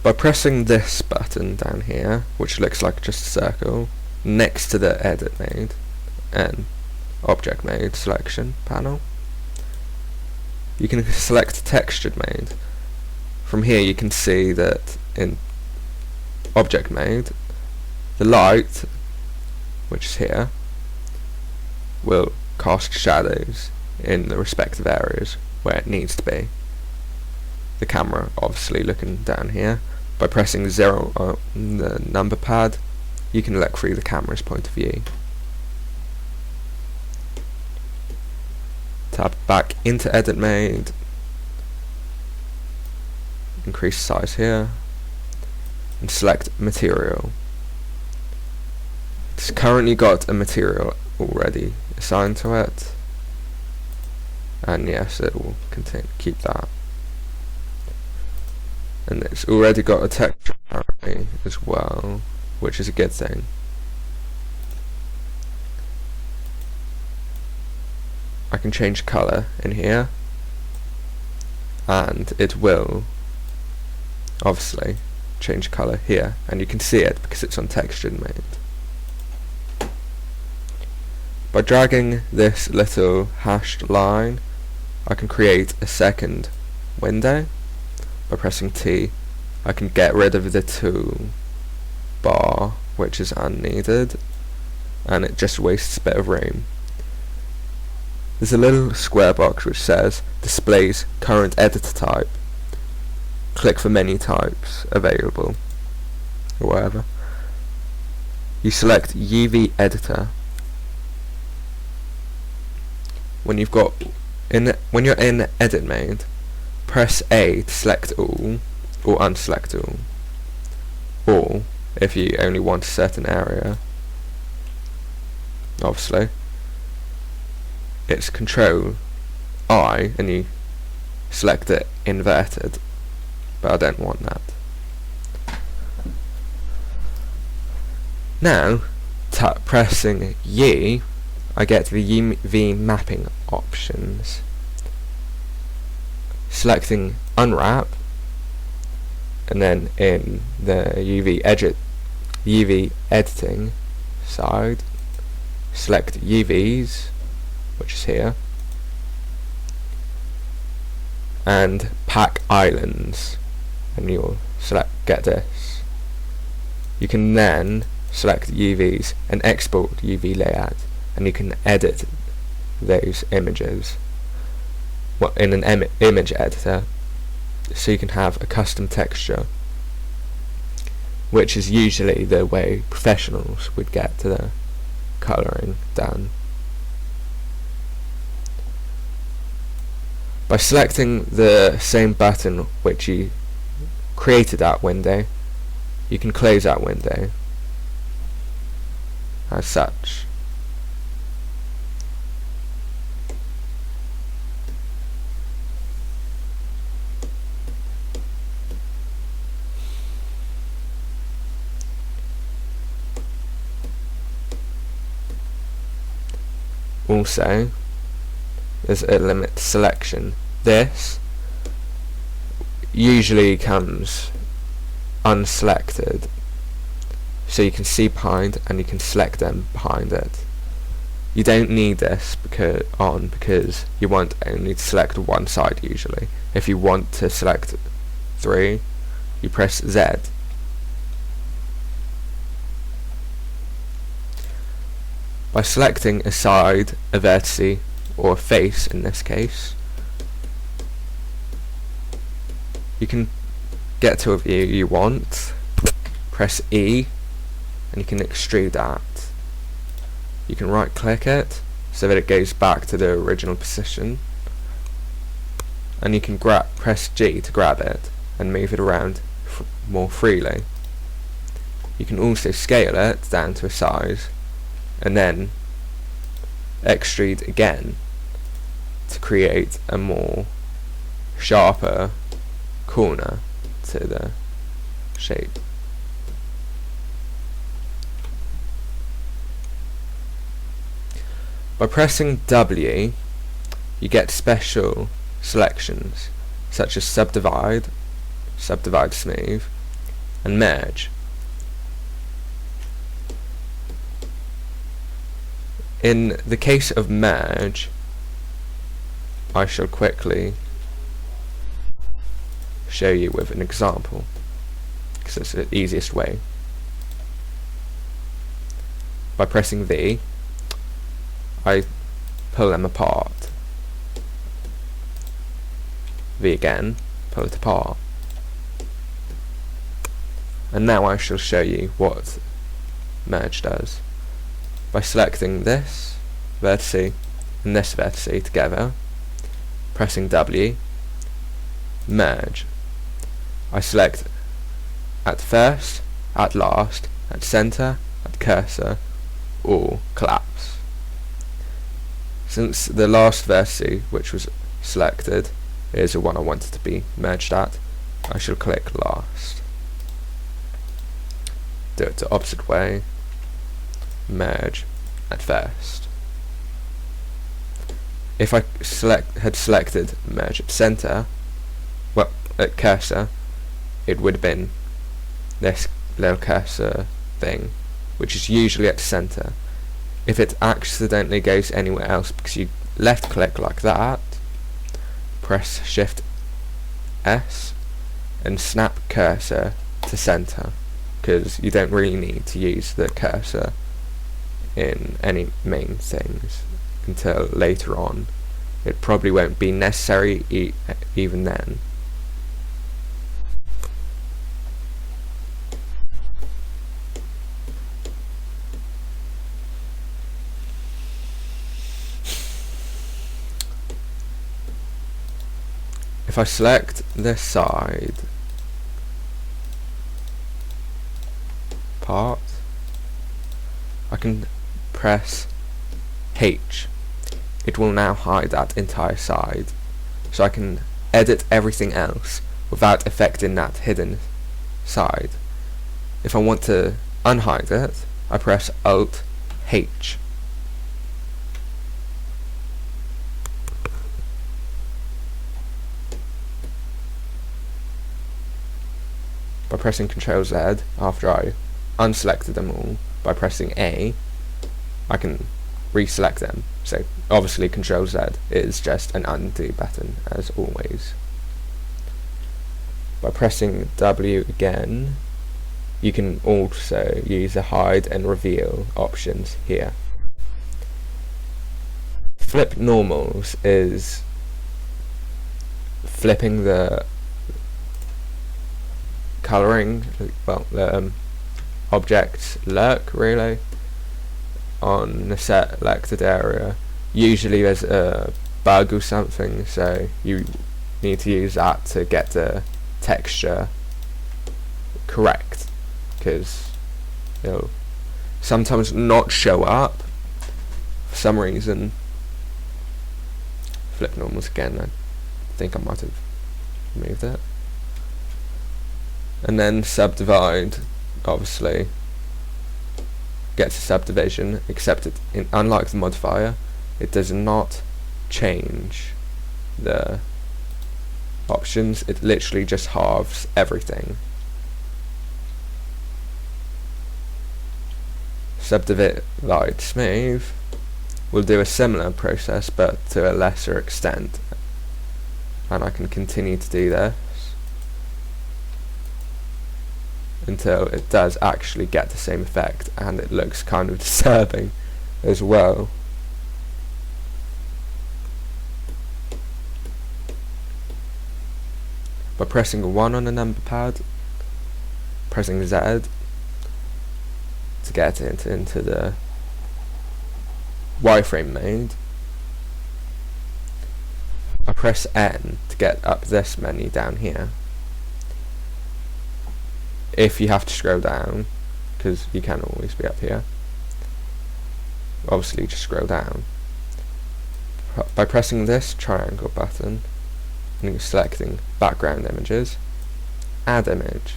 By pressing this button down here, which looks like just a circle, next to the edit mode and object mode selection panel, you can select textured mode. From here you can see that in object mode, the light, which is here, will cast shadows in the respective areas where it needs to be. The camera obviously looking down here. By pressing 0 on the number pad, you can look through the camera's point of view. Tab back into edit mode, increase size here, and select material. It's currently got a material already assigned to it, and yes, it will keep that. And it's already got a texture apparently as well, which is a good thing. I can change colour in here, and it will obviously change colour here, and you can see it because it's on textured mode. By dragging this little hashed line, I can create a second window. By pressing T, I can get rid of the tool bar, which is unneeded, and it just wastes a bit of room. There's a little square box which says displays current editor type. Click for menu types available, or whatever. You select UV editor. When you're in edit mode, press A to select all or unselect all, or if you only want a certain area. Obviously it's Control I and you select it inverted, but I don't want that. Now pressing U, I get the UV mapping options. Selecting unwrap, and then in the UV editing side, select UVs, which is here, and pack islands, and you'll get this. You can then select UVs and export UV layout, and you can edit those images in an image editor, so you can have a custom texture, which is usually the way professionals would get to the colouring done. By selecting the same button which you created that window, you can close that window as such. Also, there's a limit selection. This usually comes unselected, so you can see behind and you can select them behind it. You don't need this because you want only to select one side usually. If you want to select 3, you press Z. By selecting a side, a vertex, or a face in this case, you can get to a view you want, press E, and you can extrude that. You can right click it so that it goes back to the original position, and you can press G to grab it and move it around more freely. You can also scale it down to a size and then extrude again to create a more sharper corner to the shape. By pressing W, you get special selections such as subdivide smooth, and merge. In the case of merge, I shall quickly show you with an example, because it's the easiest way. By pressing V, I pull them apart. V again, pull it apart. And now I shall show you what merge does. By selecting this vertice and this vertice together, pressing W, merge. I select at first, at last, at center, at cursor, all collapse. Since the last vertice which was selected is the one I wanted to be merged at, I shall click last. Do it the opposite way, merge at first. If I had selected merge at center, well, at cursor, it would have been this little cursor thing, which is usually at the center. If it accidentally goes anywhere else because you left click like that, press Shift S and snap cursor to center, because you don't really need to use the cursor in any main things until later on. It probably won't be necessary even then. If I select this side part, I can press H. It will now hide that entire side, so I can edit everything else without affecting that hidden side. If I want to unhide it, I press Alt H. By pressing Ctrl Z after I unselected them all, by pressing A, I can reselect them. So obviously Ctrl Z is just an undo button as always. By pressing W again, you can also use the hide and reveal options here. Flip normals is flipping the colouring, well, the object's look really on the selected area. Usually there's a bug or something, so you need to use that to get the texture correct, because it'll sometimes not show up for some reason. Flip normals again, I think I might have removed it. And then subdivide, obviously gets a subdivision, except unlike the modifier, it does not change the options, it literally just halves everything. Subdivide smooth will do a similar process but to a lesser extent, and I can continue to do this until it does actually get the same effect, and it looks kind of disturbing as well. By pressing 1 on the number pad, pressing Z to get it into the wireframe mode, I press N to get up this menu down here. If you have to scroll down, because you can always be up here, obviously just scroll down. By pressing this triangle button and selecting background images, add image,